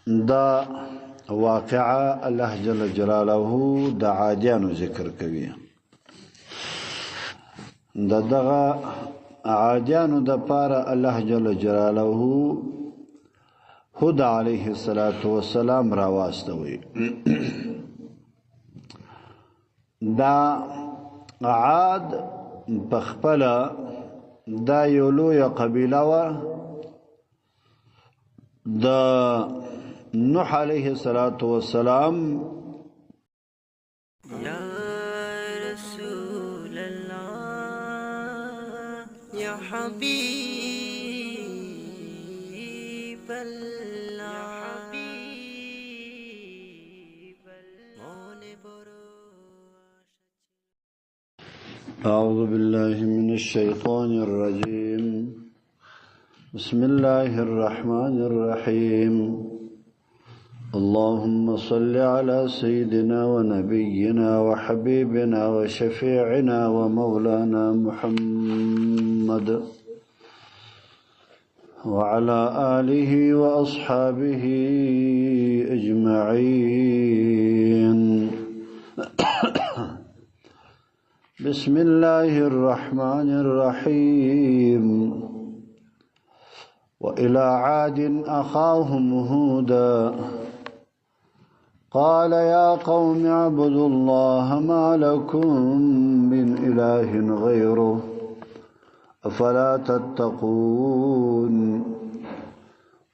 دا واقعه الله جل جلاله د عادیانو ذکر کوي. دغه عادیانو د پاره الله جل جلاله هود علیه السلام را واستوي. دا عاد پخپله دا یو لویه قبیله وه د نوح علیه السلام یا رسول اللہ یا حبیب اللہ أعوذ بالله من الشيطان الرجيم. بسم الله الرحمن الرحيم. اللهم صل على سيدنا ونبينا وحبيبنا وشفيعنا ومولانا محمد وعلى آله وأصحابه أجمعين. بسم الله الرحمن الرحيم. وإلى عاد أخاهم هودا قال يا قوم اعبدوا الله ما لكم من إله غيره أفلا تتقون.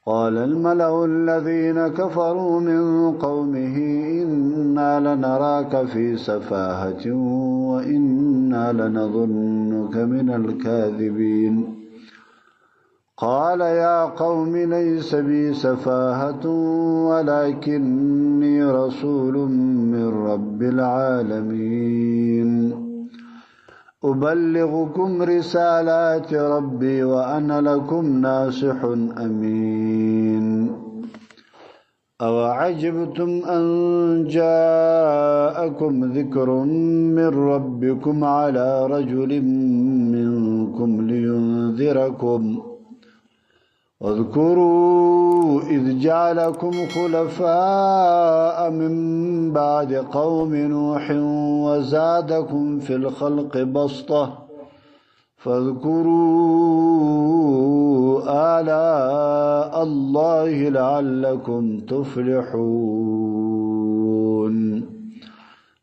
قال الملأ الذين كفروا من قومه إنا لنراك في سفاهة وإنا لنظنك من الكاذبين. قال يا قوم ليس بي سفاهة ولكني رسول من رب العالمين أبلغكم رسالات ربي وأنا لكم ناصح أمين. أوعجبتم أن جاءكم ذكر من ربكم على رجل منكم لينذركم واذكروا إذ جعلكم خلفاء من بعد قوم نوح وزادكم في الخلق بسطة فاذكروا آلاء الله لعلكم تفلحون.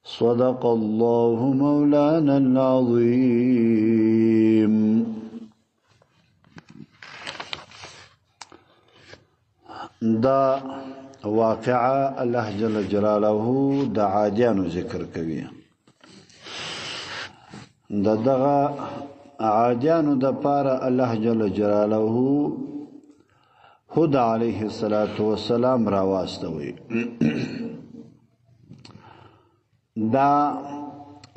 صدق الله مولانا العظيم. دا واقعه الله جل جلاله د عادیانو ذکر کوي. دغه عادیانو د پاره الله جل جلاله هود علیه السلام را واستوي. دا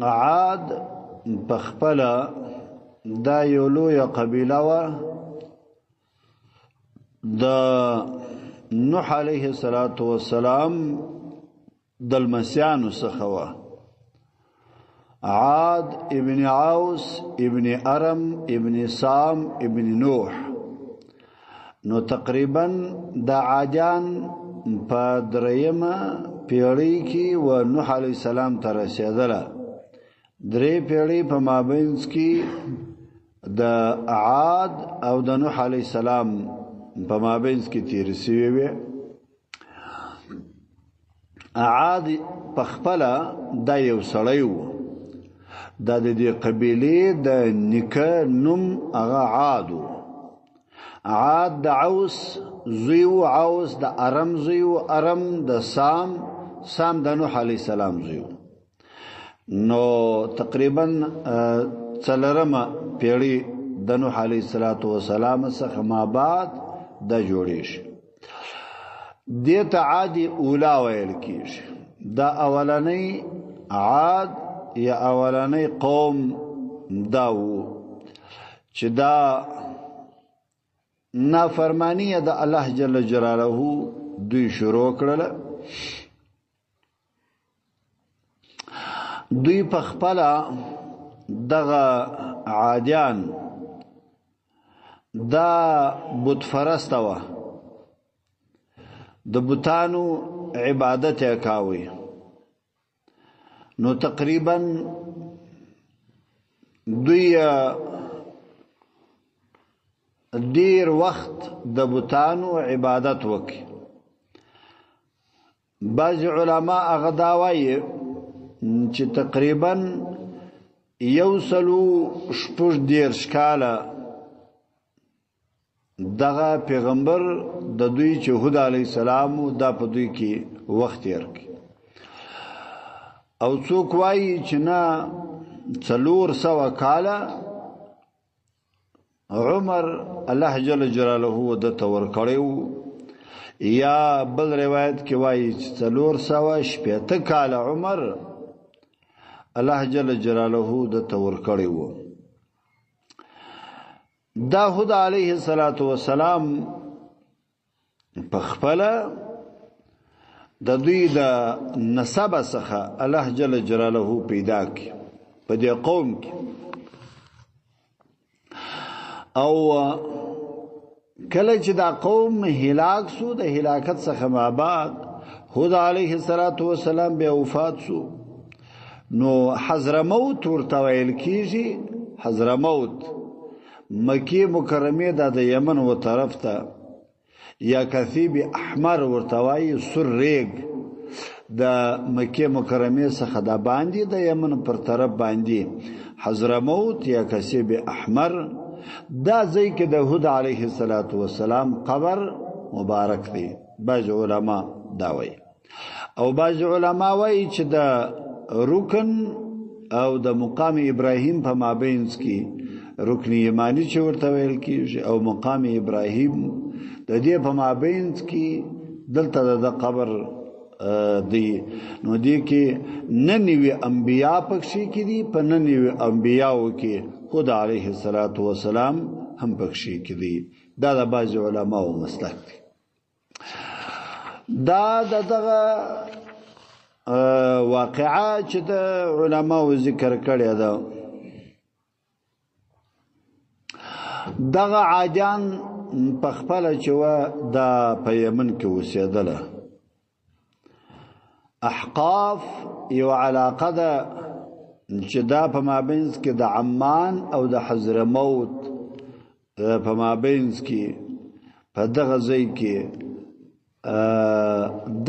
عاد پخپله دا یو لویه قبیله وه د نوح علیه السلام دلمسیانو څخه وه. عاد ابن عوس ابن ارم ابن سام ابن نوح. نو تقریبا دا عادیان په دریمه پیړۍ کې و نوح علیه السلام ته رسېدله. درې پیړۍ په مابینځ کې د عاد او د نوح علیه السلام په مابینځ کې تېرې سوې وې. عاد پخپله دا یو سړی و. دا د دې قبیلې د نیکه نوم هغه عاد و. عاد د عوس زوی و، عوس د ارم زوی و، ارم د سام، سام د نوح علیه السلام زوی و. نو تقریبا څلورمه پیړۍ د نوح علیه السلام څخه ما بعد دا جوړې شي. دې ته عاد اولا ویل کېږي. دا اولنی عاد یا اولنی قوم دا و چې دا نافرمانی د الله جل جلاله دوی شروع کړله. دوی په خپله دغه عادیان دا بت فرسته وه. د بوتانو عبادت یې کاوه. نو تقریبا دوی ډیر وخت د بوتانو عبادت وکړي. بعض علما هغه دا وایي چې تقریبا 140 کاله دغه پیغمبر د دوی چې هود علیه السلام دا په دوی کې وخت تیر کړي. او څوک وایي چې نه 400 کاله عمر الله جل جلاله د تور کړو. یا بل روایت کې وایي چې 480 کاله عمر الله جل جلاله د تور کړو. داود علیه السلام په خپل د دوی د نسب څخه الله جل جلاله پیدا کړ په دې قوم کې. او کله چې دا قوم هلاک شو د هلاکت څخه ما بعد هود علیه السلام بیا وفات شو. نو حضرموت ورته ویل کیږي. حضرموت مکی مکرمه د یمن و طرف ته یا کثیب احمر ورته وایي سور ریگ د مکی مکرمه څخه د باندې د یمن پر طرف باندې حضرموت یا کثیب احمر دا ځای کې د هود علیه السلام قبر مبارک دی. بعض علما دا وایي او بعض علما وایي چې د رکن او د مقام ابراهیم په مابینځ کې رکن یمانی چې ورته ویل کیږي او مقام ابراهیم د دې په مابینځ کې دلته د قبر دی. نو دې کې ننوي انبیا پکښې کې دي. په ننوي انبیاو کې هود علیه السلام هم پکښې کې دي. دا د بعض علماو مسلک دی. دا دغه واقعه چې د علماو ذکر کړی ده. دغه عادیان په خپله چې وه دا په یمن کې اوسېدله. احقاف یو علاقه ده چې دا په مابینځ کې د عمان او د حضرموت په مابینځ کې په دغه ځای کې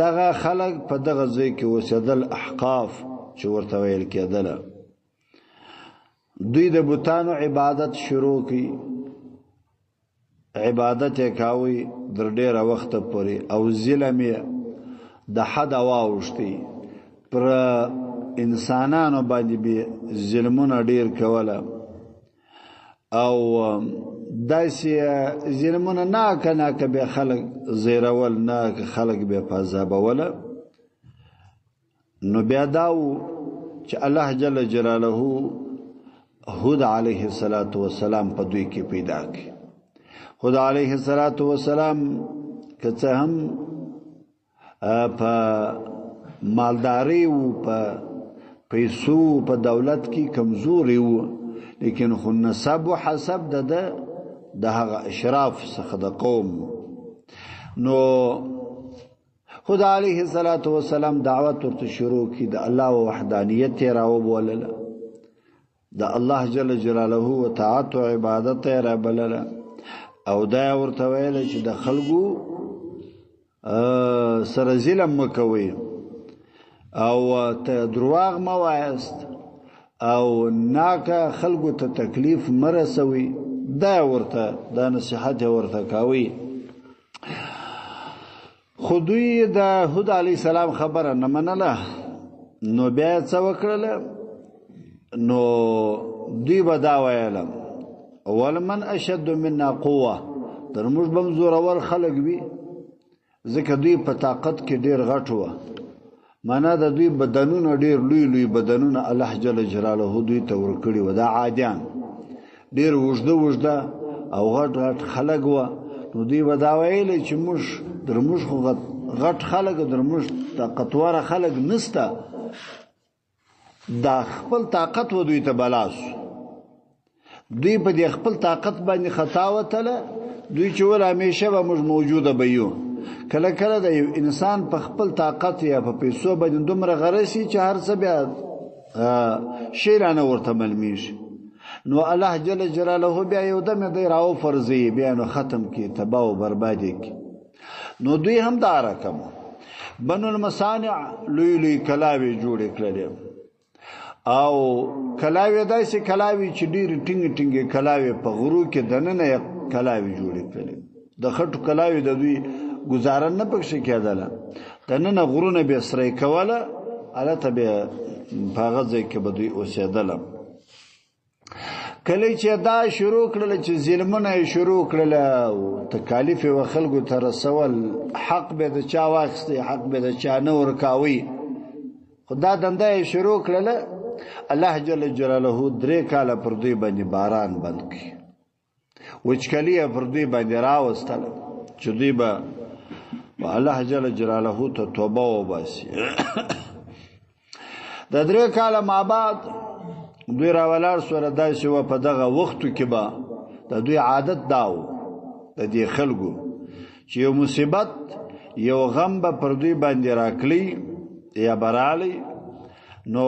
دغه خلق په دغه ځای کې اوسېدل احقاف چې ورته ویل کېدله. دوی د بوتانو عبادت شروع کړي. عبادت یې کاوه در ډېره وخته پورې او ظلم یې د حد واوښتی. پر انسانانو باندې به ظلمونه ډېر کوله او داسې ظلمونه ناکه به خلک زیرول ناکه خلک به په عذابوله. نو بیا دا و چې الله جل جلاله هود علیه السلام په دوی کې پیدا کړي. هود علیه السلام که څه هم په مالداري او په پیسو په دولت کې کمزوري و، لیکن خو نسب و حسب د هغه اشراف څخه د قوم. نو هود علیه السلام دعوت ورته شروع کی د الله وحدانیت یې راوبولله، د الله جل جلاله و طاعت و عبادت یې رابلله، او دا ورته ویل چې د خلکو سره ظلم مکوئ او ته درواغ مه وایاست او ناکه خلکو ته تکلیف مه رسوئ. دا ورته دا نصیحت یې ورته کوئ. خو دوی د هود علیه السلام خبره نه منله. نو بیا یې څه وکړله؟ نو دوی به دا ویله ولمن اشد منا قوه، تر موږ به هم زورور خلک وي، ځکه دوی په طاقت کې ډېر غټ وه. معنا د دوی بدنونه ډېر لوی لوی بدنونه الله جل جلاله دوی ته ورکړي وه. دا عادیان ډېر اوږده اوږده او غټ غټ خلک وه. نو دوی به دا ویلی چې موږ در موږ خو غټ خلک در موږ طاقتوره خلک نسته. دا خپل طاقت و دوی ته بلاس. دوی په دې خپل طاقت باندې خطا وتله. دوی چې ول همیشه به موږ موجوده به یو، کله کله د یو انسان په خپل طاقت یا په پیسو باندې دومره غرسي چې هر څه بیا شیرانه ورته ملمیږي نو الله جل جلاله بیا یو دم دی راو فرضی بیا نو ختم کی تباہ و بربادی کی نو دوی هم دا رقم بنو المصانع لوی لوی کلاوی جوړ کړل او کلاوی داسې کلاوی چې ډیر ټینګ ټینګ کلاوی په غرو کې دننه کلاوی جوړ کړل د خټو کلاوی د دوی گزارن نه پکښ کېدله دننه غرونه به سره کوله البته به پاغه کې به دوی اوسېدل کله چې دا شروع کړل چې ظلمونه شروع کړل او تکالیف او خلکو ته رسول حق به د چا واخستي حق به د چا نه ورکاوي خدا دنده شروع کړل الله جل جلاله درې کاله پر دوی باندې باران بند کړ وچکلی پر دوی باندې راوستل چې دوی به الله جل جلاله ته توبه وباسي د درې کاله ما بعد دوی راولار سره داسې و په دغه وختو کې به د دوی عادت داو د دې خلکو چې یو مصیبت یو غم به پر دوی باندې راکلی یا برالی نو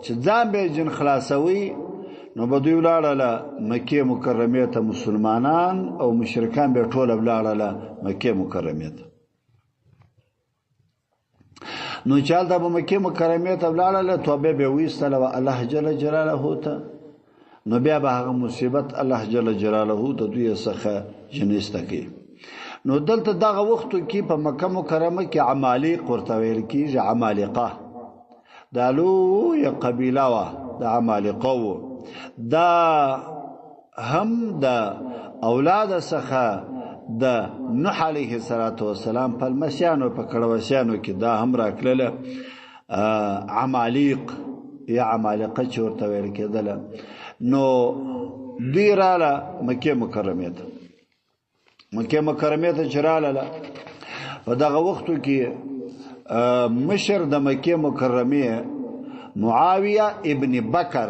چې ځان به جن خلاصوي نو به دوی ولاړله مکې مکرمې ته مسلمانان او مشرکان به ټول ولاړله مکې مکرمې ته نو چال دا مکه مکرمه ته ولاړله توبه به ویستله و الله جل جلاله ته نو بیا به هغه مصیبت الله جل جلاله ته دوی څخه جنسته کی نو دلته دغه وختو کې په مکه مکرمه کې عمالق ورته ویل کیږي عمالقه دالو یا قبیله وا د عمالقه دا هم د اولاد څخه د نوح علیه السلام په مسیانو په کړوسیانو کې دا هم راکړل عمالق یا عمالقه چې ورته ویل کېدل نو دوی رااله مکې مکرمې ته چې رااله په دغه وختو کې مشر د مکې مکرمې معاویه ابن بکر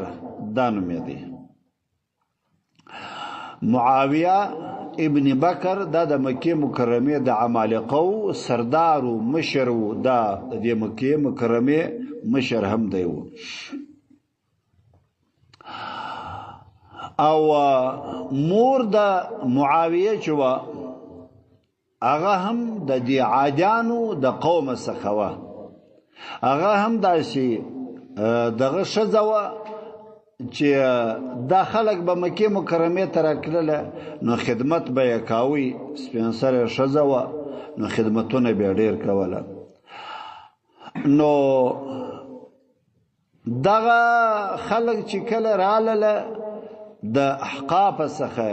دا نوم دی معاویه ابن بکر دا د مکې مکرمې د عمالقه سردار او مشر و دا د مکې مکرمې مشر هم دی او مور د معاویه چې و هغه هم د دې عادیانو د قوم څخه و هغه هم داسې دغه ښځه وه چې دا خلک به مکې مکرمې ته راکړله نو خدمت به یې کاوی سپین سرې ښځه وه نو خدمتونه به یې ډېر کوله نو دغه خلک چې کله راغلله د احقاف څخه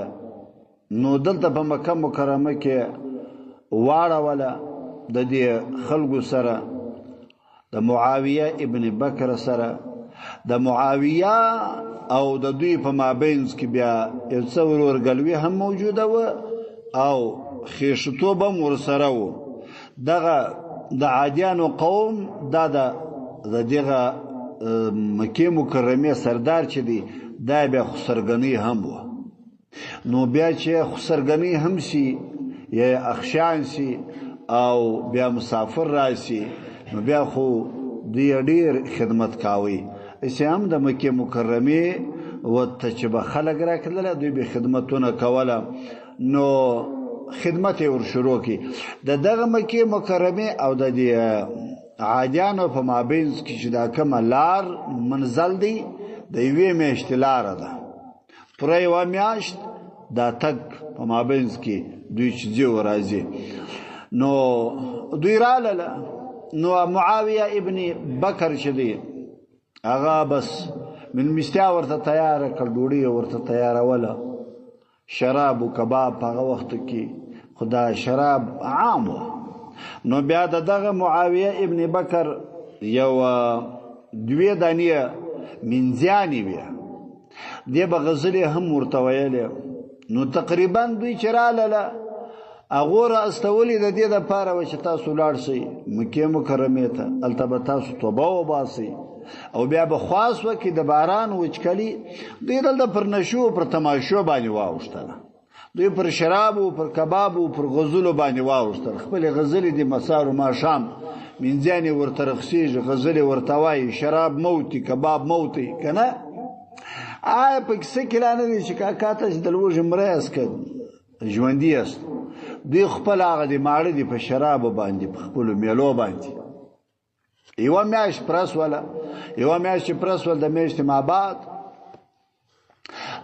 نو دلته په مکه مکرمه کې واړوله د دې خلکو سره د معاویه ابن بکر سره د معاویه او د دوی په مابینځ کې بیا یو څه ورورګلوي هم موجوده و او خیشتوب هم ورسره و دغه د عادیانو قوم دا د دغه مکې مکرمې سردار چې دی دا بیا خسرګنی هم و نو بیا چې خسرګنی هم سی یا اخشان سی او بیا مسافر راشي نو بیا خو دی ډیر خدمت کاوی اسی هم د مکې مکرمې وته چې به خلک راکړل دوی به خدمتونه کوله نو خدمت ور شروع کی د دغه مکې مکرمې او د عادیانو په مابینځ کې چې دا کوم لار منزل دی د یوې میاشتې لاره ده پوره یوه میاشت دا تګ په مابینځ کې دوی چې ځي و راځي نو دوی راغلله نو معاویه ابن بکر چې دی هغه بس من مستیا ورته تیاره کړ ډوډۍ ورته تیاروله شراب او کباب په هغه وخت کې خدا شراب عام و نو بیا دغه معاویه ابن بکر یو دوی دانیه منځیانی بیا دی به غزلې هم ورته ویلې نو تقریبا دوی چې راغلله هغه را استولې د دې دپاره و چې تاسو لاړ شئ مکې مکرمې ته هلته به تاسو توبه وباسئ او بیا به خواست وکړي د باران وچکلي دوی دلته پر نشو پر تماشو باندې واوښتله دوی پر شرابو پر کبابو پر غزلو باندې واوښتل خپل غزلې د مسار و ماښام منځیانې ورته رخصیږي غزلې ورته وایي شراب موتي کباب موتي که نه آیا په کیسه کې لا نه دی چې کاکا تاسې د لوږې مړی یاست که ژوندي یاست دوی خپل هغه د ماړه دي په شرابو باندې په خپلو میلو باندې یوه میاشت پرس وله یوه میاشت چې پرس ول د میاشتې مابعد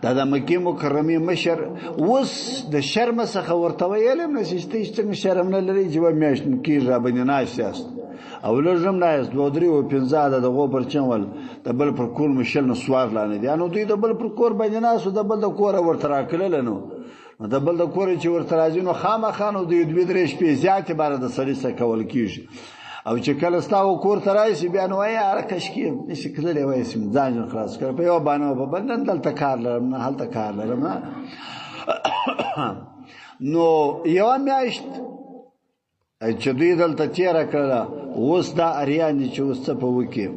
دا د مکې مکرمې مشر اوس د شرمه څخه ورته ویل هم نشي چې ته څنګه شرم نه لرئ چې یوه میاشت کېږي راباندې ناست یاست او لږ هم نایاست دوه درې و پنځه د دغو پر چنول د بل پر کور مو شل نه سوار لا نه دي نو دوی د بل پر کور باندې ناست و د بل د کوره ورته راکړله نو د بل د کوره چې ورته راځي نو خامخا نو دوی دوې درې شپې زیاتې باره د سړي څخه کول کېږي او چې کله ستا و کور ته راشي بیا نو وایي هره کشکې نشي تللی وایي ځان خلاص کړه په یوه بانه و په بل نن دلته کار لرم نه هلته کار لرم نه نو یوه میاشت چې دوی دلته تېره کړله اوس دا اریان دي چې اوس څه په وکړي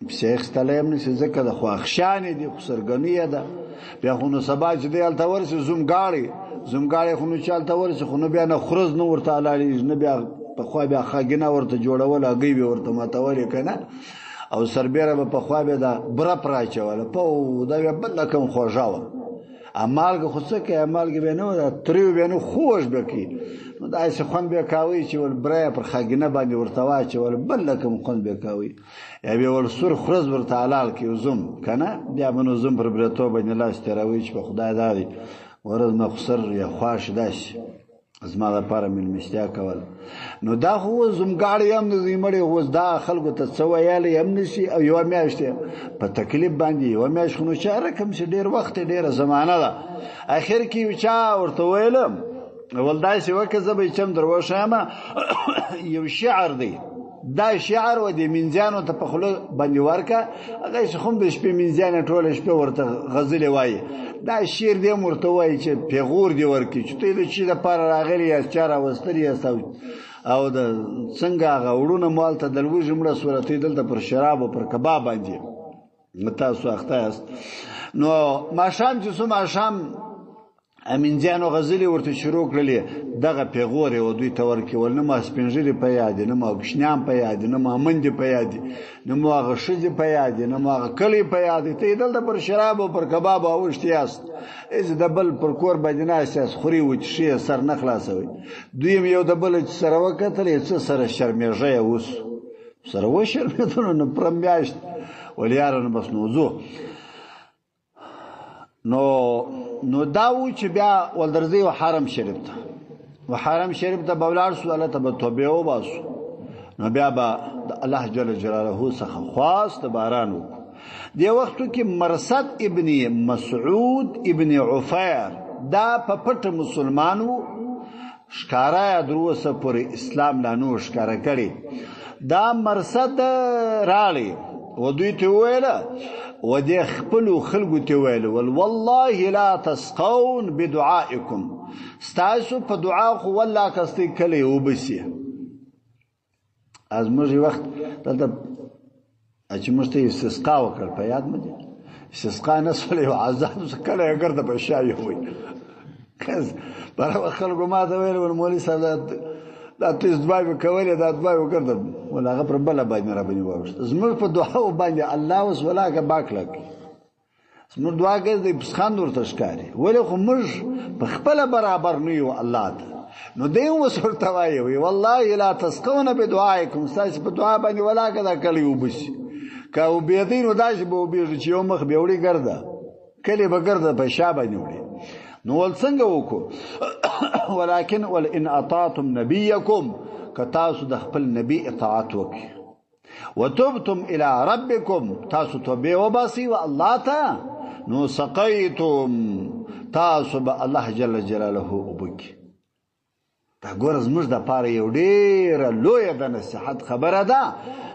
پسې اخیستلی هم نشي ځکه د خواخشانې دي خو سرګني یې ده بیا خو نو سبا چې دی هلته ورسي زومګاړی خو نو چې هلته ورسي خو نو بیا نه خرز نه ورته حلالېږي نه بیا پخوا بیا خاګینه ورته جوړول هګۍ به ورته ماتولې که نه او سربیره به پخوا بیا دا برپ راچوله پو دا بیا بله کم خوږه وه مالګه خو څه کوي مالګه بیا نه وه تریو بیا نه خوږ به کوي نو داسې خوند به کوي چې ول بره پر خاګینه باندې ورته واچول بله کم خوند به کوي یا بیا ول سور خرز ورته حلال کړي زوم که نه بیا به نو زوم پر برېتو باندې لاس تېروي چې په خدای دا دی ورځ مخسر یا خواش داسې زما دپاره مېلمستیا کول نو دا خو اوس زمګاړی هم نه دی مړی اوس دا خلکو ته څه ویلی هم نشي او یوه میاشت په تکلیف باندې یوه میاشت خو نو چا رقم چې ډېر وخت یې ډېره زمانه ده اخر کې یو چا ورته ویلم ول داسې وکړه زه به یې چم در وښیم یو شعر دی دا شعر و د منځیانو ته په خوله باندې ورکه هغه چې خو د شپې منځیانې ټوله شپه ورته غزلې وایي دا شعر دی هم ورته وایي چې پیغور دې ورکړي چې ته د چي دپاره راغلي یاست چا راوستلي یاست او د څنګه هغه وړونه مو هلته د لوږې مړه سوله ته دلته پر شراب او پر کباب باندې تاسو اخته یاست نو ماښام چې څو ماښام امینځیانو غزلې ورته شروع کړلې دغه پیغور یې دوی ته ورکول نه ما سپینږیري په یاد دي نه ما کوشنیان په یاد دي نه ما مندې په یاد دي نه مو هغه ښځې په یاد دي نه مو هغه کلي په یاد دي ته یې دلته پر شراب او پر کباب اوښتي یاست هېڅ د بل پر کور باندې ناست یاست خوري وچښي یې سر نه خلاصوئ دوی هم یو د بله چې سره وکتل یې څه سره شرمېږه یې اوس سره وشرمېدلو نو پوره میاشت ول یاره نو بس نو ځو نو دا و چې بیا ولدرځئ و حرم شریف ته و حرم شریف ته به ولاړ سو هلته به توبې وباسو نو بیا به د الله جل جلاله څخه خواست باران وکړو دې وختو کې مرصد ابن مسعود ابن عفیر دا په پټه مسلمان و ښکاره یې تر اوسه پورې اسلام لا نه و ښکاره کړی دا مرصد راغلی و دوی ته وویله و دې خپلو خلکو ته ویل والله لا تسقون بدعائکم ستاسو په دعا خو والله کستی کلی وبسي از موږ وخت دلته چې موږ ته استسقا وکړ په یاد مې دي استسقا نسل یو عذاب کله یې ګرده په شایي وي کس برابر خلکو ما ته ویل ول مولوي صاحب دا تاسو دعا وکولې دا دعا وکړه ولا هغه پر بل باندې را باندې واوښت زموږ په دعا باندې الله اوس ولاګه باکلک زموږ دعا کې د پسخان ورته ښکاري ولې خو موږ په خپل برابر نه یو الله ته نو دی اوس ورته وایي والله لا تسقون بدعائکم ستاسو په دعا باندې ولاګه دا کلی وبسي که وبېدی نو داسې به وبېږي چې یو مخ به وړي ګرده کلی به ګرده په شا باندې وړي نو ول څنګه وکړو ولكن ولئن اطعتم نبيكم كتاسو د خپل نبی اطاعت وکړي وتوبتم الى ربكم تاسو توبه وباسي والله ته نو سقيتم تاسو به الله جل جلاله وبکي دا ګور زموږ د پاره یو ډېره لویه د نصیحت خبره ده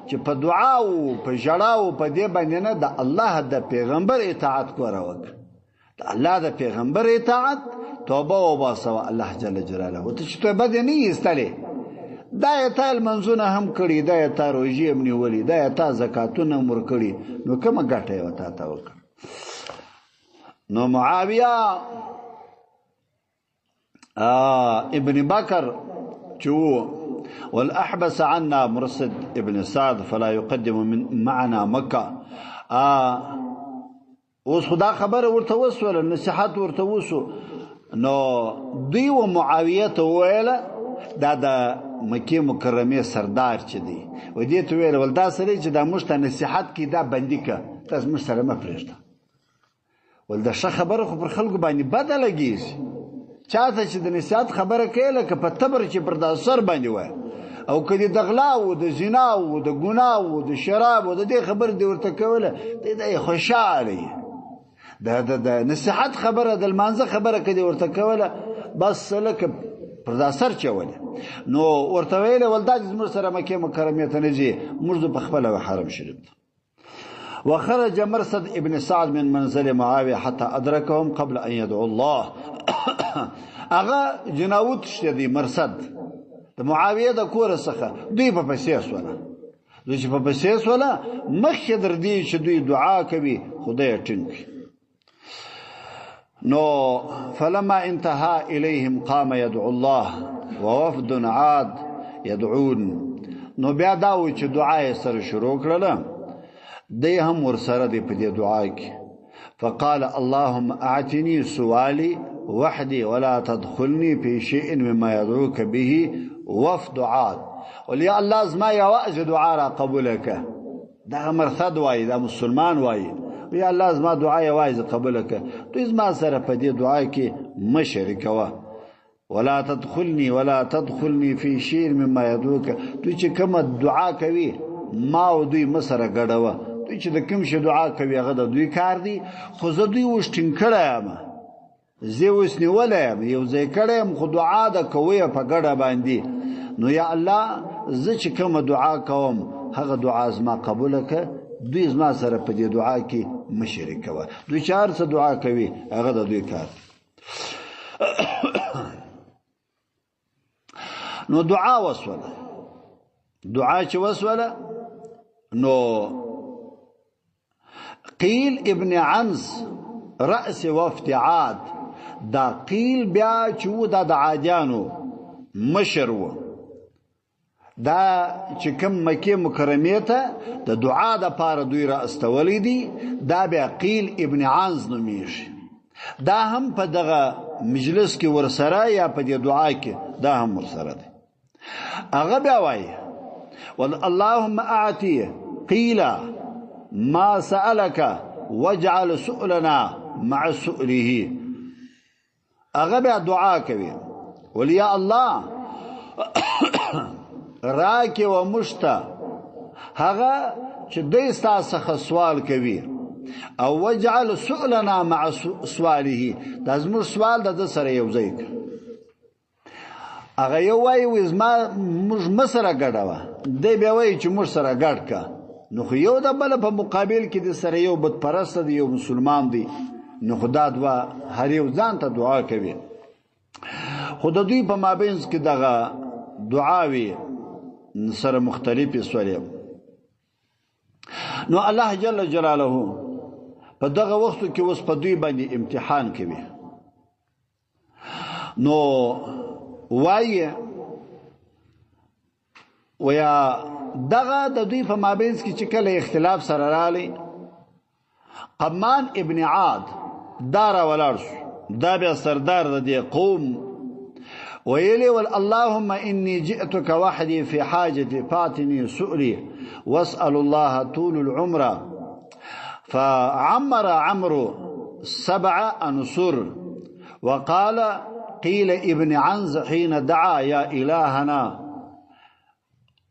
چې په دعا او په ژړا او په دې باندې نه د الله د پیغمبر اطاعت کوره وکړه د الله د پیغمبر اطاعت توبه وباسه الله جل جلاله ته چې توبه دې نه ایستلې دا یې تا لمنځونه هم کړي دا یې تا روژې هم نیولي دا یې تا زکاتونه هم ورکړي نو کومه ګټه یې ورته وکړه نو معاویه ابن بكر جو والأحبس عنا مرصد ابن سعد فلا يقدم من معنا مكة اوس خدا خبر ورته وسول نصيحت ورته وسو نو دوی و معاویه ته ویله دا د مکه مکرمه سردار چي دي و دې ته ویل ولدا سره چې دا مشته نصيحت کی دا بندي کا تاسو مش سره ما پرېږده ولدا ش خبره خو پر خلکو باندې بدل کیږي چاته چې د نصيحت خبره کله ک په تبر چې پر د سر باندې وای او کدي د غلا او د زنا او د ګناه او د شراب او د دې خبر دی ورته کوله دې خوشاله د نصيحت خبره د المانزه خبره کدي ورته کوله بس لکه پر دا سر چوله نو ورته ویله ولدا چې موږ سره مکه مکرمه ته نجي موږ په خپل حرم شریف وخرج مرصد ابن سعد من منزل معاويه حتى ادركهم قبل ان يدعو الله اغا جناوت شدي مرصد د معاويه د کور څخه دوی په پسې سوله دوی په پسې سوله مخ در دي چې دوی دعا کوي خدای ټینګ نو فلما انتهى إليهم قام يدعو الله ووفد عاد يدعون نو بیا داوي چې دعا یې سره شروع کړله دی هم ورسره دی په دې دعا کې فقال اللهم اعتني سؤالي وحدي ولا تدخلني في شيء مما يدعوك به وفد عاد وليا الله زما يواجه دعاء را قبولك دا مرثد وای دا مسلمان وای یا الله زما دعا یوازې قبول کړه تو زما سره په دې دعا کې مشرک وا ولا تدخلني في شيء مما يدعوك تو چې کوم دعا کوي ما او دوی مسره غړوا تو چې د کوم شي دعا کوي هغه د دوی کار دی خو زه دوی وشتین کړم زه وسنی ولم یو ځای کړم خو دعا د کوي په غړه باندې نو یا الله زه چې کوم دعا کوم هغه دعا زما قبول کړه دوی زما سره په دې دعا کې مشرک و دوی چار څه دعا کوي هغه د دوی کار نو دعا وسوله دعا چې وسوله نو قیل ابن عنز رأس وفد عاد دا قیل بیا چې و د عادیانو مشر و دا چې کوم مکه مکرمه ته د دعا د پاره دوی را استولې دي دا بیا قیل ابن عنز نومیږي دا هم په دغه مجلس کې ورسره یا په دې دعا کې دا هم ورسره دي هغه بیا وایي اللهم اعطي قیل ما سألك واجعل سؤلنا مع سؤله هغه بیا دعا کوي ولیا الله راکه و مشتا هغه چې دې ستاسو سوال کوي او وجعل سؤلنا مع سواله دا زموږ سوال د سره یو ځای هغه یو وایي زما موږ مسره ګډوا دې بیا وایي چې موږ سره ګډ کا نو خو یو د بل په مقابل کې د سره یو بت پرست دی یو مسلمان دی نو خدا دوا هر یو ځان ته دعا کوي خود دوی په مابینس کې دغه دعاوي سره مختلفې سوالې نو الله جل جلاله په دغه وخت کې اوس په دوی باندې امتحان کوي نو وایي ویا دغه د دوی په مابینس کې چې کله اختلاف سره رالی قمان ابن عاد دار ولارس دا بیا سردار د دې قوم ويلي اللهم إني جئتك وحدي في حاجتي فاتني سؤلي واسأل الله طول العمر فعمر عمرو 7 أنصر وقال قيل ابن عنز حين دعا يا إلهنا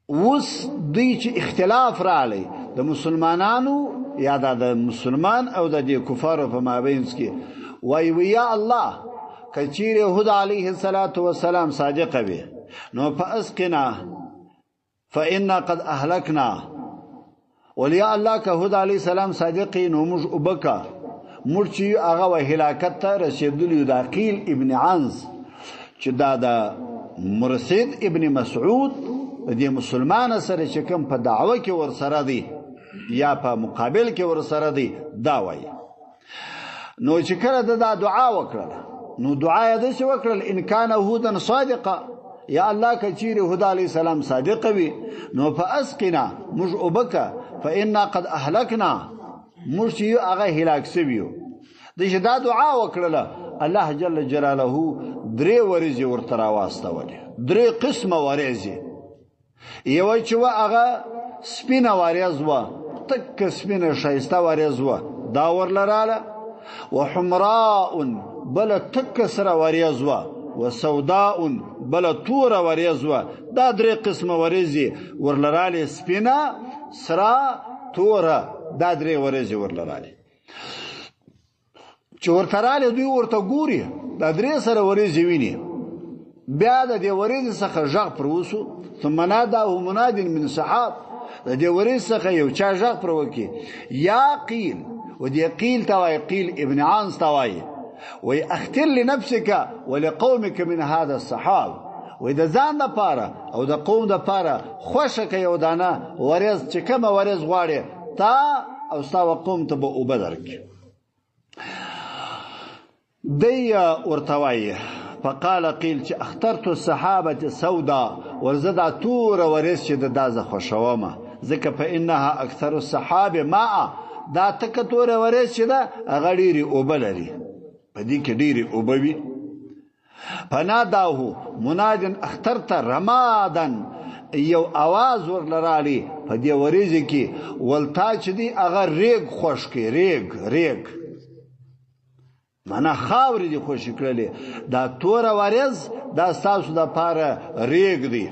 وس ديش اختلاف رالي د مسلمانانو یا د مسلمان او د کفارو په مابینس کې وای یا الله کچیر هود علیه الصلاة والسلام صادق وي نو فاسقنا فإنا قد أهلكنا ولیا الله که هود علیه السلام صادقی نو موږ وبکا مرچی هغه و هلاکت ته رسیدلی د قیل ابن عنز چې دا د مرشد ابن مسعود د مسلمان سره چې کوم په دعوه کې ور سره دی یا په مقابل کې ور سره دی دا وایي نو چې کله دا دعا وکړه نو دعا یې داسې وکړل ان کان هودا صادقا یا الله که چیرې هودا علیه السلام صادق وي نو فاسقنا موږ اوبکه فانا قد اهلکنا موږ چې یو هغه هلاک سوي یو داسې دا دعا وکړله الله جل جلاله 3 ورځې ورته راواستولې 3 قسمه ورځې یو چې هغه سپینه ورځ وه تک سپینه ښایسته ورځ وه دا ورلراله وحمراء بل تک سره ورځ وه وسوداء بل توره ورځ وه دا 3 قسمه ورځې ورلراله سپینه سره توره دا 3 ورځې ورلراله چې ورته راله دوی ورته ګوري دا 3 سره ورځې ویني بیا د دې ورځې څخه غږ پر وسو ثم ناداه مناد من سحاب د دې ورځې څخه یو چا غږ پر وکي یا قیل و دې قیل توای قیل ابن عانس توای وي اختر لنفسك ولقومك من هذا السحاب وإذا ځان د پاره او د قوم د پاره خوشک یو دانه ورځ چې کوم ورځ غواړي تا او ستا قوم ته به وبدرک دی ورتوای فقال قيل چې اخترت السحابه السوداء ورزدا تور ورس چې د دازه خوشومه ځکه په انها اکثر السحاب ماء دا تک تور ورس چې دا غړيري اوبلري په دې کې ډيري اوبوي فناداه مناد اخترت رمادن یو आवाज ورلرالي په دې ورځ کې ولتا چې دی هغه ریګ خوش کې ریګ معنا خاورې دي خوش کړلې دا تور ورځ دا تاسو د پاره ریګ دی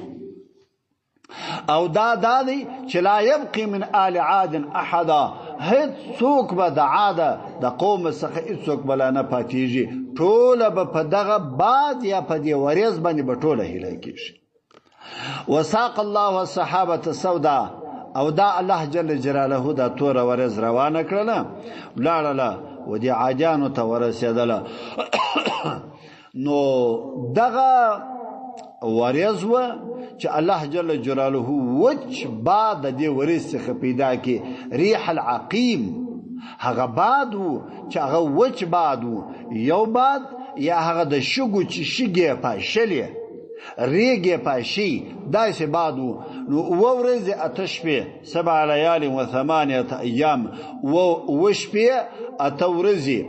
او دا دی چې لا يبقي من آل عاد احد هیڅ څوک به د عاده د قوم څخه هیڅ څوک بل نه پاتېږي ټول به په دغه باد یا په دې ورځ باندې به ټول هلاکیږي وساق الله الصحابه السوداء او دا الله جل جلاله دا تور ورځ روانه کړله لاړه و دې عاجانو ته ورسېدله نو دغه ورځ و چې الله جل جلاله وچ بعد د دې ورځ څخه پیدا کی ریح العقیم هغه باد و چې هغه وچ باد و یو باد یا هغه د شګو چې شګې پاشلې ریګې پاشي داسې باد و نو ورځې اتش په 7 ليال و 8 ايام و شپې اته ورځې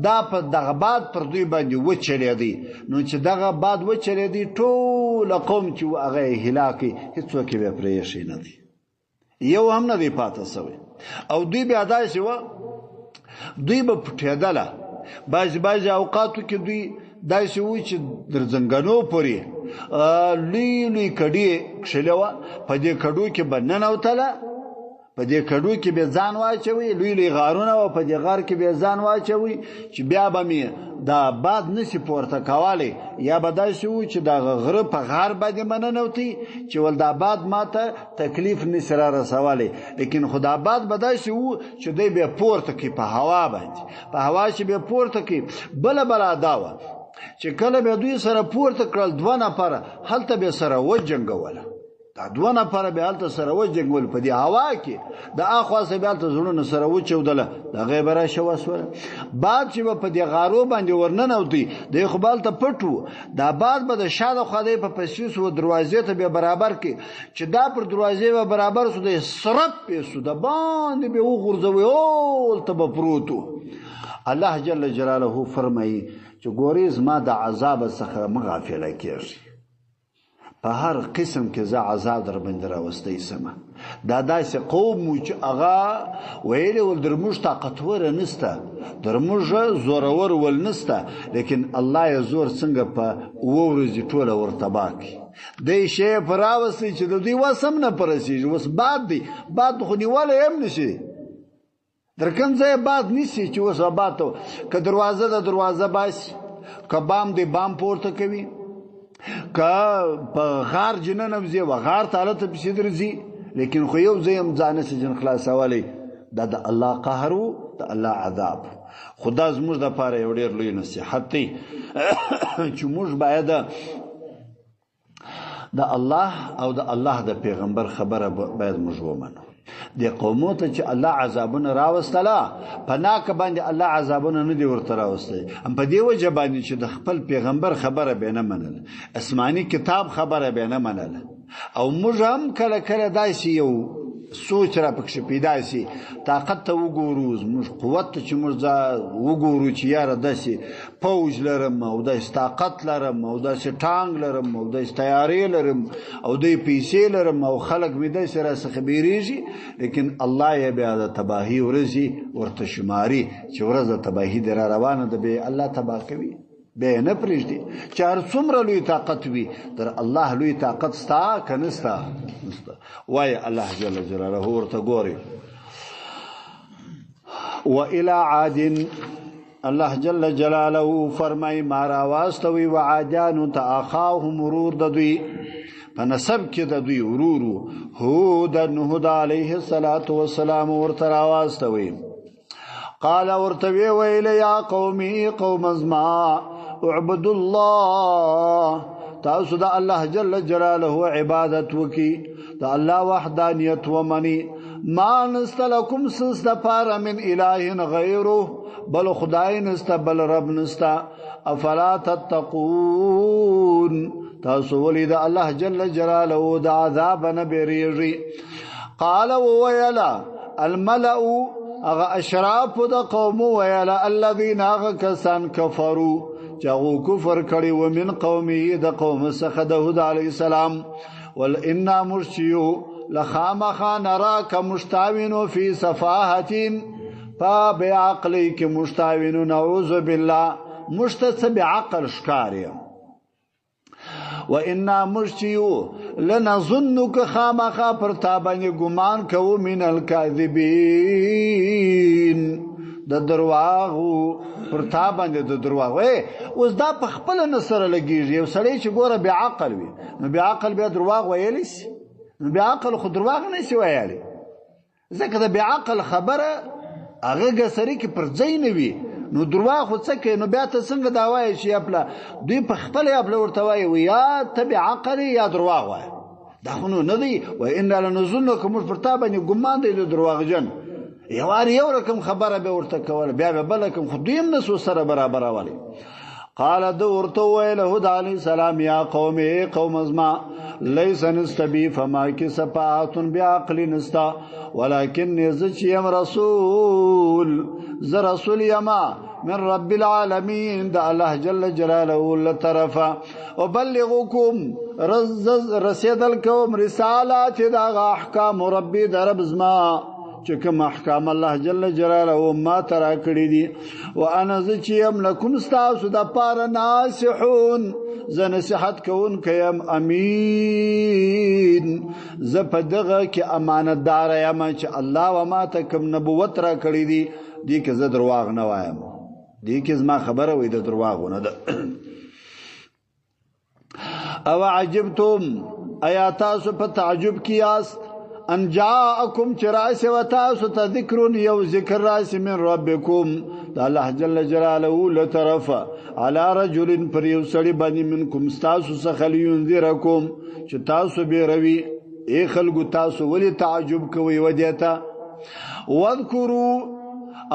دا په دغه باد پر دوی باندې وچلې دي نو چې دغه باد وچلې دي ټول قوم چې هغه هلاکي هیڅوک به پرې شي نه دي یو هم نه دی پاتې سوی او دوی بیا داسې و دوی به پټېدله بعض اوقاتو کې دوی داسې و چې درځنګنو پورې لوی کډې کښلې وه په دې کډو کې به ننوتله په دې کډو کې به ځان واچوي لوی غارونه و په دې غار کې به ځان واچوي چې بیا به مې دا باد نسی پورته کولی یا به داسې و چې دا غره په غار باندې مننوتی چې ول دا باد ماته تکلیف نسی را رسولی لیکن خدا باد به داسې و چې دی به پورته کی په هوا باندې په هوا چې به پورته کی بله دا وه چې کله به دوی سره پورته کړل 2 نفره هلته به سره وجنګوله دا 2 نفره به هلته سره وجنګول په دې هوا کې د اخواسه به هلته زړونه سره وچودله د غیبره شوسوله بعد چې په دې غارو باندې ورننوتی د خپل ته پټو دا بعد به د شاده خدای په پسیس و دروازې ته به برابر کې چې دا پر دروازې به برابر سو د سرپ په سو د باندې به وغورځوي او ته به پروتو الله جل جلاله فرمایي چې ګوریز ما د عذاب څخه مغافله کیږي په هر قسم کې زه عذاب در باندې راوستي سمه دا داسې قوم چې هغه ویلې ول درموږ طاقتور نسته درموږ زورور ول نسته لیکن الله یې زور څنګه په ورځې ټوله ورته باکي دی شی پراوستي چې دوی وسم نه پرسیږي وس باد دی باد خو نیواله هم نشي درکم ځای باد نسی چې وس باد که دروازه باس که بام دی بام پورته کوي که په غار جننم زی و غار تعالی ته پسې درځي لیکن خو یو زیم ځان سجن خلاصولی دا د الله قهر او د الله عذاب خدا زموږ د پاره یو ډیر لوی نصیحت دی چې موږ باید د الله او د الله د پیغمبر خبره باید موږ ومنو د قومو ته چې الله عذابونه راوستله په ناکه باندې الله عذابونه نه دي ورته راوستي هم په دې وجه باندې چې د خپل پیغمبر خبره به نه منله آسماني کتاب خبره به نه منله او موږ هم کله کله داسې یو سوچ را پکښې پیدا شي طاقت ته وګورو زموږ قوت ته چې موږ وګورو چې یاره داسې پوج لرم او داسې طاقت لرم او داسې ټانګ لرم او داسې تیارې لرم او دوی پیسې لرم او خلک مې داسې راڅخه بیریږي لیکن الله یې بیا د تباهي ورځې ورته شماري چې ورځ د تباهي دې را روانه ده بیا الله تباه کوي بیا نه پرېږدي چې هر څومره لوی طاقت وي در الله لوی طاقت ستا که نه ستا وایي الله جل جلاله ورته ګوري وإلى عاد الله جل جلاله فرمای ما راواستوي وعادانو ته اخاهم ورور د دوی په نسب کې د دوی ورورو هود علیه السلام ورته راواستوي قال ورته ویل یا قومي قوم ازما اعبدوا الله تاسو د الله جل جلاله عبادت وکي د الله وحدانیت ومني ما نستلکم سست پار من اله غیره بل خدای نستا بل رب نستا افلا تتقون تاسو ولید الله جل جلاله د عذاب نه بیریږي قال ويلا الملأ اغا اشراف د قوم ويلا الذين اغا کسان کفروا چاغو کفر کړي ومن قومه د قوم څخه د هود علی السلام والإنا مرشيو لخامخا نراك مشتاوين في سفاهة فبعقلك مشتاوين نعوذ بالله مشتسب عقل شكاري وإنا مرشيو لنظنك خامخا پرتابني گمان كو من الكاذبين د درواغو پرتا باندې د درواغ اوس دا په خپل نصر لګیږي یو سړی چې ګوره بیا عقل وي نو بیا عقل بیا درواغ ویلی شي نو بیا عقل خو درواغ نه شي ویلی ځکه د بیا عقل خبره هغه ګسري کې پر ځای نه وي نو درواغ خو څه کوي نو بیا ته څنګه دا وایي چې خپل دوی په خپل خپل ورته وایي یا ته بیا عقل یا درواغ وایي دا خو نه دی و ان لنظنکم پرتا باندې ګمان دی د درواغجن یو رقم خبره به ورته کول بیا به بلکم خو دویم نسو سره برابر والی قال دو ورته ویل هود علی السلام یا قوم قوم ازما ليس نستبي فما کی صفات بعقل نستا ولكن يزچيم رسول ز رسول یما من رب العالمين د الله جل جلاله لطرفا وبلغكم رسيدل کوم رسالات د احکام ربي د رب زما چې کوم احکام الله جل جلاله ما ترا کړی دي وانا ذچیم لكم استاسو د پار ناصحون ز نصیحت کوون کيم امین ز پدغه کې امانتدار یم چې الله و ما ته کوم نبوت را کړی دي دي کې زه درواغ نه وایم دي کې زما خبره وې د درواغونه ده او عجبتم آیاتاسو په تعجب کیاست ان جاءکم چراس و تاسو ته ذکر یو ذکر راس من ربکم د الله جل جلاله لطرف على رجل پر یو سړي باندې منکم تاسو څخه لینذرکم چې تاسو به روي ای خلکو تاسو ولی تعجب کوي ودیتا واذکروا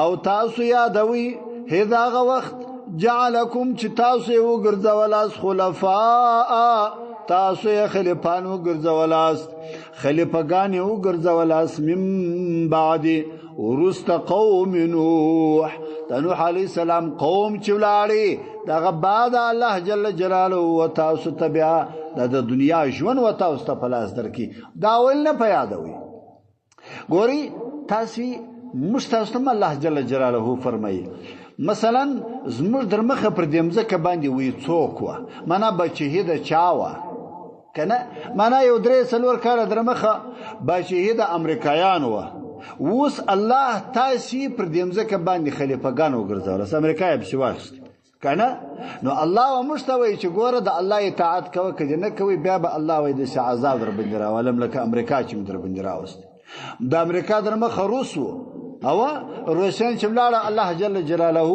او تاسو یادوي هداغه وخت جعلکم چې تاسو یو ګرځولاس خلفاء تاسو یې خلیفانو ګرځولاست خلیفګان یو ګرځولاست من بعد ورست قوم نوح نوح علی السلام قوم چولاړي دغه بعد الله جل جلاله و تاسو تبع د دنیا ژوند و تاسو ته پلاس درکې دا ول نه پیادوي ګوري تاسو مستاسم الله جل جلاله فرمایي مثلا زموږ درمخه پر دمزه کې باندې وی څوک و معنا بچی د چاوه کنه معنا یو درې سلور کال درمخه بچی د امریکایان و وس الله تاسو پر دمزه کې باندې خلیفګان وګرځول اس امریکای به شواست کنه نو الله ومشتوي چې ګوره د الله اطاعت کوي کله نه کوي بیا به الله وې د عذاب در بندرا ولم لکه امریکا چې در بندرا واست د امریکا درمخه روس و او روسیان چې ولاړه الله جل جلاله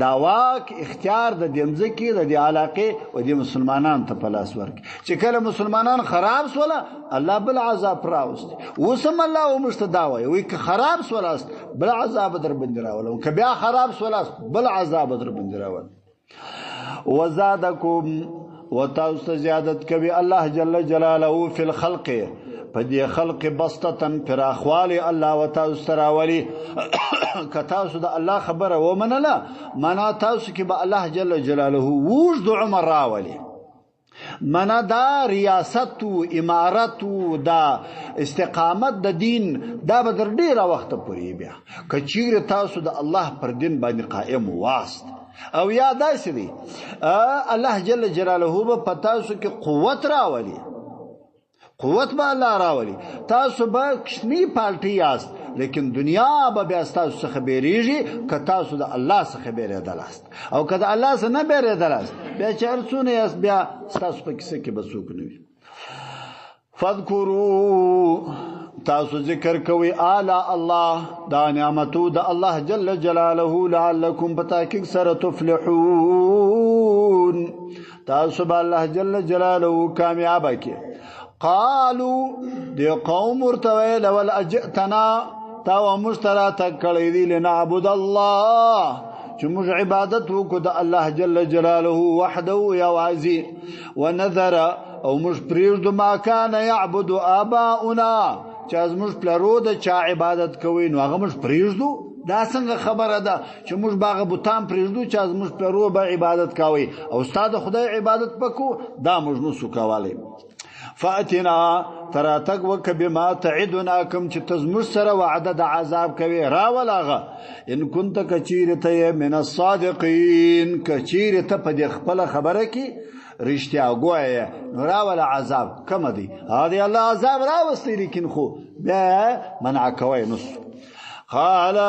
دا واک اختیار د دمځکې د علاقې او د مسلمانانو ته په لاس ورکړي چې کله مسلمانان خراب سوله الله بل عذاب راوست وسم الله ومشت دا وي که خراب سولاست بل عذاب در باندې راول که بیا خراب سولاست بل عذاب در باندې راول وزادکم وتاست زیادت کوي الله جل جلاله فی الخلق پدې خلق بسطتن پر اخوال الله وتعالى راولي کتاسو د الله خبره و منله منا تاسو کې به الله جل جلاله وجد عمر راولي منا دا ریاست او امارت او دا استقامت د دین دا به در ډیره وخت پورې بیا کچیر تاسو د الله پر دین باندې قائم واست او یا داسې دی الله جل جلاله به پتاسو کې قوت راولي قوت به الله راولي تاسو به کشنی پالټي یاست لیکن دنیا به بیا تاسو څخه بیریږي که تاسو د الله څخه بیریدلاست او که د الله څخه نه بیریدلاست بیا چې هر څونه یاست بیا تاسو په کیسه کې به څوک نه وي فذكروا تاسو ذکر کوي اعلی الله دا نعمتو د الله جل جلاله لعلکم بتاکید سره تفلحون تاسو به الله جل جلاله کامیاب کی قالوا دی قوم ورتوی لول اجئتنا تا ومشترا تکړی دی لنعبد الله چې موږ عبادت وکړو د الله جل جلاله وحده یا عزیز ونذر او موږ پریږدو ما کان یعبد آباؤنا چې از موږ پلرو د چا عبادت کوي نو هغه موږ پریږدو دا څنګه خبره ده چې موږ باغ بوتان پریږدو چې از موږ پلرو به عبادت کوي او استاد خدای عبادت پکو دا موږ نو سو کوالي فاتنا تراتک وک بما تعدنا کم چې تزمر سره وعده د عذاب کوي راولاغه ان كنت کچیرته من الصادقین کچیرته په خپل خبره کې رښتیا ګویا نو راول عذاب کم دی هادي الله عذاب راوستي لیکن خو بیا منع کوي نص قال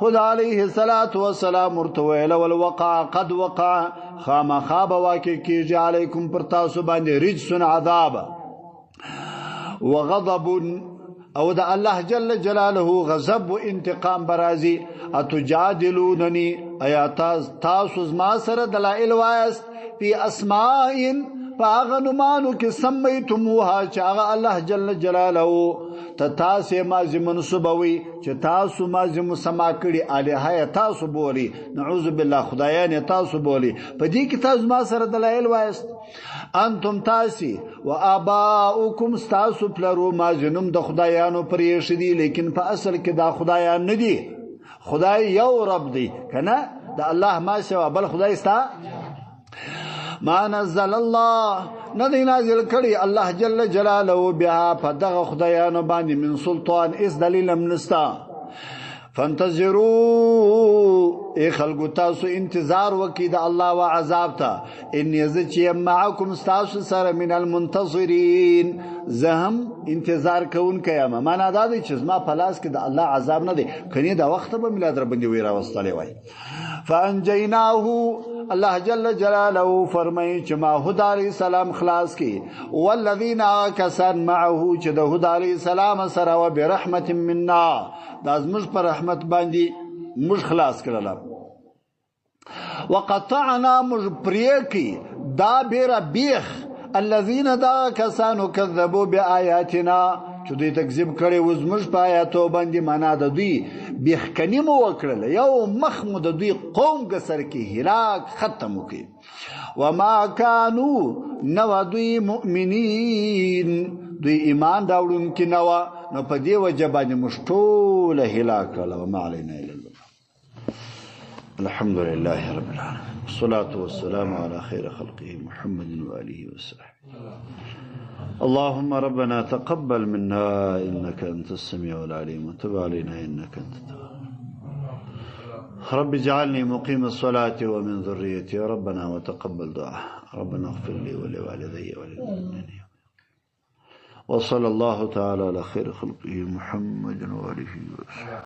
خذ عليه الصلاة والسلام ارتويل والوقع قد وقع خام خاب واقع کیږي علیکم پر تاسو باندې رجس عذاب وغضب او د الله جل جلاله غضب و انتقام برازي اتجادلونني ايات تاسو ما سره دلائل وایس په اسماء فاغنمانو کې سمیتموها چې هغه الله جل جلاله تاسو مازی منصوبوي چې تاسو مازی مسما کړي الها تاسو بولی نعوذ بالله خدایان تاسو بولی په دې کې تاسو ما سره دلایل وایست انتم تاسی و آباؤکم تاسو پلرو مازینم د خدایانو پرېښ دي لیکن په اصل کې دا خدایان نه دي خدای یو رب دی کنه د الله ما سوا بل خدای ستا ما نزل الله ندی نازل کړي الله جل جلاله بها فدغه خدایانو باندې من سلطان اس دلیل منستا فانتظروا ای خلقو تاسو انتظار وکي د الله و عذاب ته ان یزچ معکم تاسو سره من المنتظرین زهم انتظار کوون کيامه معنا دا دی چې ما پلاس کې د الله عذاب نه دی کني دا وخت به ملاد رب دی ویرا واستلې وای فانجیناه الله جل جلاله فرمای چې ما هود علی السلام خلاص کی والذین کسان معه چې د هود علی السلام سره و برحمت منا دا زموږ پر رحمت باندې موږ خلاص کړل وقطعنا موږ پریکی دا بیره بیخ الذين دا کسانو کذبوا بآیاتنا چې دوی تکذیب کړي و زموږ په آیاتو باندې معنا د دوی بیخکنی مو وکړل یو مخ مو د دوی قوم کسر کې هلاک ختم وکړي وما كانوا نو دوی مؤمنین دوی ایمان راوړونکي نو په دې وجه باندې مشټول هلاک کړل وما علينا الا الله الحمد لله رب العالمين والصلاة والسلام على خير خلقه محمد وآله وصحبه اللهم ربنا تقبل منا إنك أنت السميع العليم وتب علينا إنك أنت التواب رب اجعلني مقيم الصلاة ومن ذريتي ربنا وتقبل دعاء ربنا اغفر لي ولوالدي وللمؤمنين وصلى الله تعالى على خير خلقه محمد وآله وصحبه